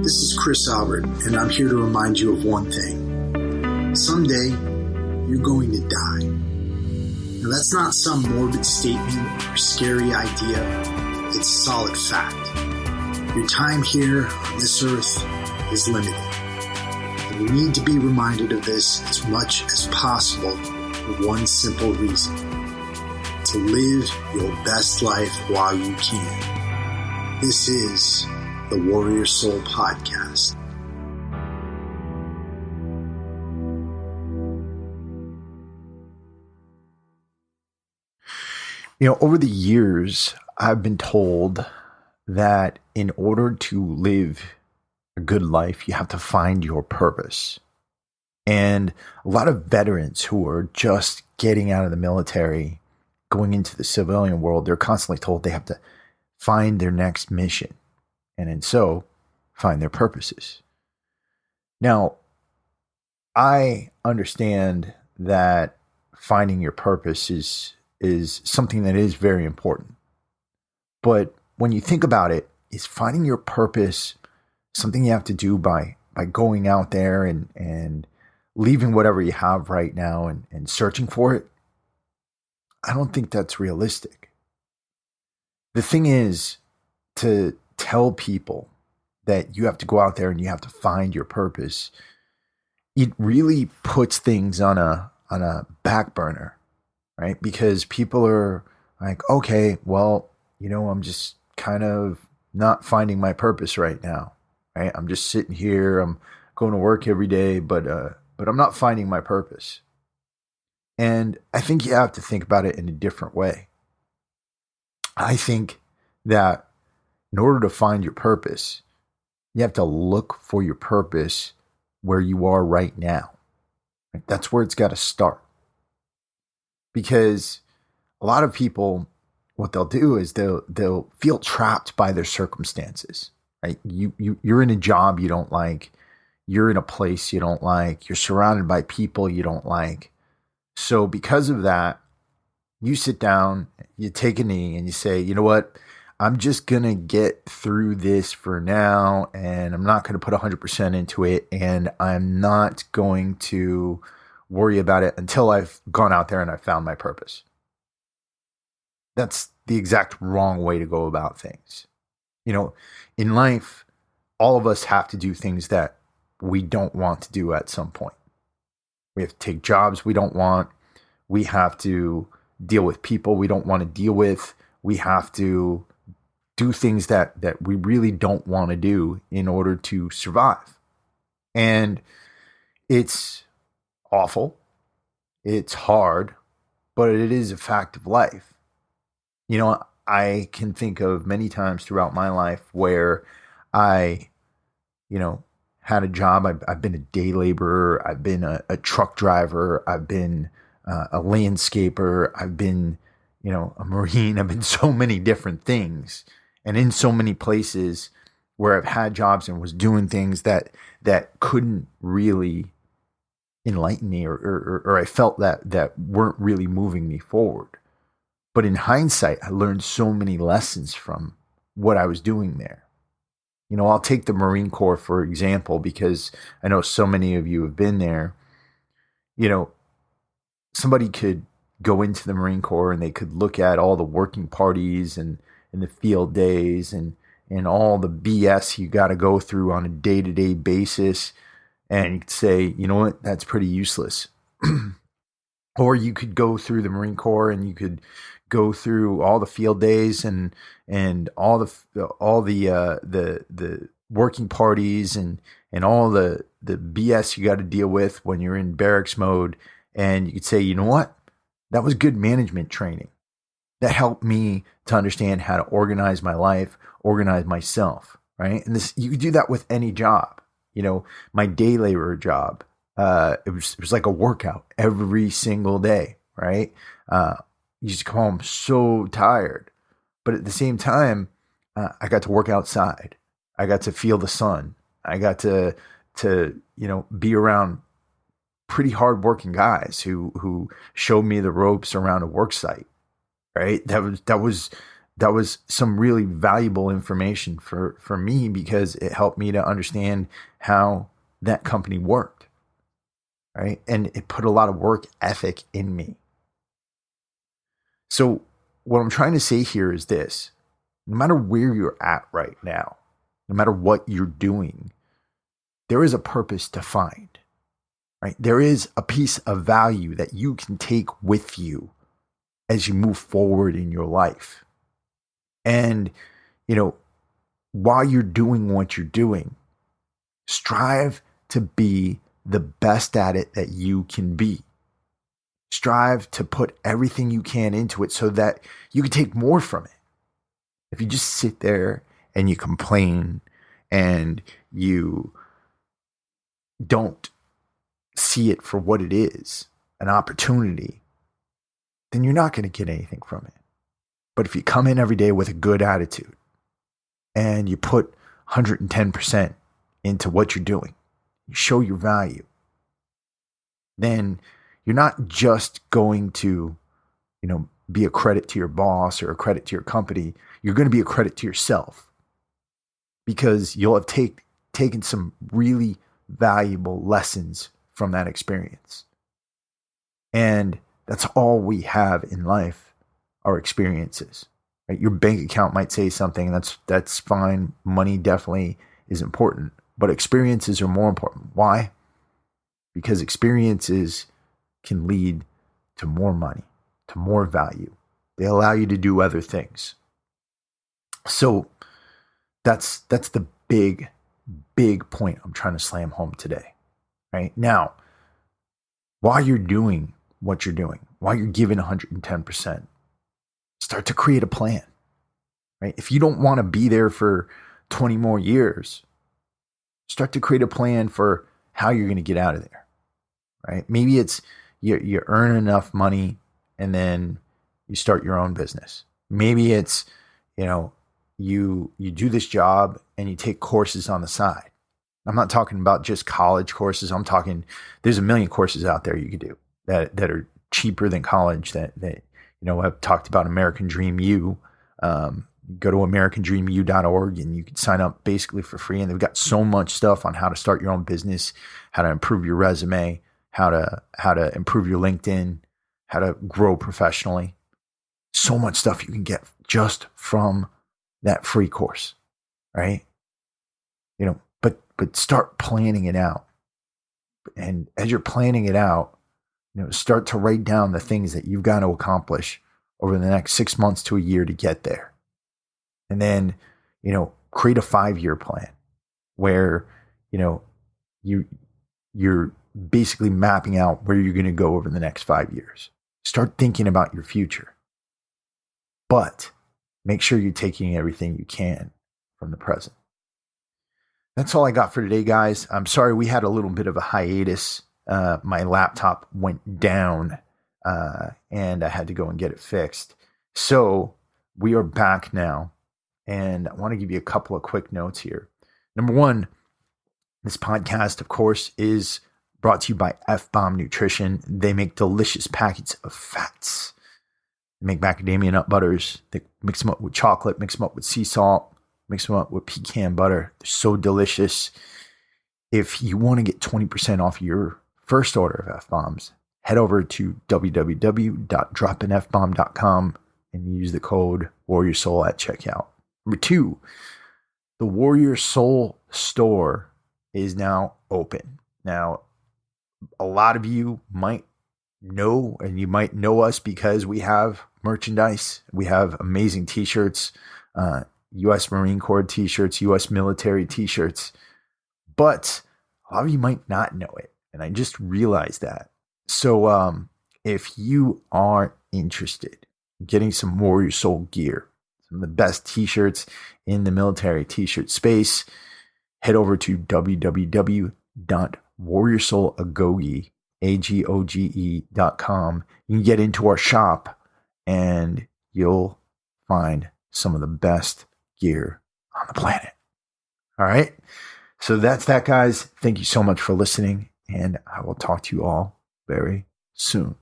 This is Chris Albert, and I'm here to remind you of one thing. Someday, you're going to die. Now, that's not some morbid statement or scary idea. It's a solid fact. Your time here on this earth is limited. And you need to be reminded of this as much as possible for one simple reason. To live your best life while you can. This is the Warrior Soul Podcast. Over the years, I've been told that in order to live a good life, you have to find your purpose. And a lot of veterans who are just getting out of the military, going into the civilian world, they're constantly told they have to find their next mission. And in so, find their purposes. Now, I understand that finding your purpose is something that is very important. But when you think about it, is finding your purpose something you have to do by going out there and leaving whatever you have right now and searching for it? I don't think that's realistic. The thing is to tell people that you have to go out there and you have to find your purpose. It really puts things on a back burner, right? Because people are like, okay, well, I'm just kind of not finding my purpose right now, right? I'm just sitting here, I'm going to work every day, but I'm not finding my purpose. And I think you have to think about it in a different way. I think that in order to find your purpose, you have to look for your purpose where you are right now. That's where it's got to start. Because a lot of people, what they'll do is they'll feel trapped by their circumstances. Right? You're in a job you don't like. You're in a place you don't like. You're surrounded by people you don't like. So because of that, you sit down, you take a knee, and you say, you know what? I'm just going to get through this for now, and I'm not going to put 100% into it, and I'm not going to worry about it until I've gone out there and I've found my purpose. That's the exact wrong way to go about things. In life, all of us have to do things that we don't want to do at some point. We have to take jobs we don't want. We have to deal with people we don't want to deal with. We have to do things that we really don't want to do in order to survive. And it's awful. It's hard, but it is a fact of life. I can think of many times throughout my life where I, had a job. I've been a day laborer. I've been a truck driver. I've been a landscaper. I've been, a Marine. I've been so many different things. And in so many places where I've had jobs and was doing things that couldn't really enlighten me or I felt that weren't really moving me forward. But in hindsight, I learned so many lessons from what I was doing there. I'll take the Marine Corps, for example, because I know so many of you have been there. Somebody could go into the Marine Corps and they could look at all the working parties and the field days and all the BS you got to go through on a day-to-day basis. And you could say, you know what, that's pretty useless. Or you could go through the Marine Corps and you could go through all the field days and all the working parties and all the BS you got to deal with when you're in barracks mode. And you could say, you know what, that was good management training. That helped me to understand how to organize my life, organize myself, right? And you could do that with any job. My day laborer job, it was like a workout every single day, right? You used to come home so tired, but at the same time, I got to work outside. I got to feel the sun. I got to be around pretty hardworking guys who showed me the ropes around a work site. Right. That was that was some really valuable information for me, because it helped me to understand how that company worked, right? And it put a lot of work ethic in me. So what I'm trying to say here is this: no matter where you're at right now, no matter what you're doing, there is a purpose to find, right? There is a piece of value that you can take with you as you move forward in your life. And, while you're doing what you're doing, strive to be the best at it that you can be. Strive to put everything you can into it so that you can take more from it. If you just sit there and you complain and you don't see it for what it is, an opportunity, then you're not going to get anything from it. But if you come in every day with a good attitude and you put 110% into what you're doing, you show your value, then you're not just going to, be a credit to your boss or a credit to your company. You're going to be a credit to yourself, because you'll have taken some really valuable lessons from that experience. And that's all we have in life, are experiences. Right? Your bank account might say something, that's fine. Money definitely is important, but experiences are more important. Why? Because experiences can lead to more money, to more value. They allow you to do other things. So that's the big point I'm trying to slam home today. Right? Now, while you're doing what you're doing, while you're giving 110%, start to create a plan. Right? If you don't want to be there for 20 more years, start to create a plan for how you're going to get out of there. Right? Maybe it's you earn enough money and then you start your own business. Maybe it's, you do this job and you take courses on the side. I'm not talking about just college courses. I'm talking, there's a million courses out there you could do that are cheaper than college that I've talked about American Dream U. Go to americandreamu.org and you can sign up basically for free. And they've got so much stuff on how to start your own business, how to improve your resume, how to improve your LinkedIn, how to grow professionally. So much stuff you can get just from that free course, right? But start planning it out. And as you're planning it out, start to write down the things that you've got to accomplish over the next 6 months to a year to get there. And then, create a 5-year plan where, you're basically mapping out where you're going to go over the next 5 years. Start thinking about your future, but make sure you're taking everything you can from the present. That's all I got for today, guys. I'm sorry we had a little bit of a hiatus. My laptop went down and I had to go and get it fixed. So we are back now. And I want to give you a couple of quick notes here. Number one, this podcast, of course, is brought to you by F-Bomb Nutrition. They make delicious packets of fats. They make macadamia nut butters. They mix them up with chocolate, mix them up with sea salt, mix them up with pecan butter. They're so delicious. If you want to get 20% off your first order of F-Bombs, head over to www.dropinfbomb.com and use the code Warrior Soul at checkout. Number two, the Warrior Soul store is now open. Now, a lot of you might know, and you might know us because we have merchandise. We have amazing t-shirts, U.S. Marine Corps t-shirts, U.S. military t-shirts, but a lot of you might not know it. And I just realized that. So if you are interested in getting some Warrior Soul gear, some of the best t-shirts in the military t-shirt space, head over to www.warriorsolagoge.com. You can get into our shop and you'll find some of the best gear on the planet. All right. So that's that, guys. Thank you so much for listening, and I will talk to you all very soon.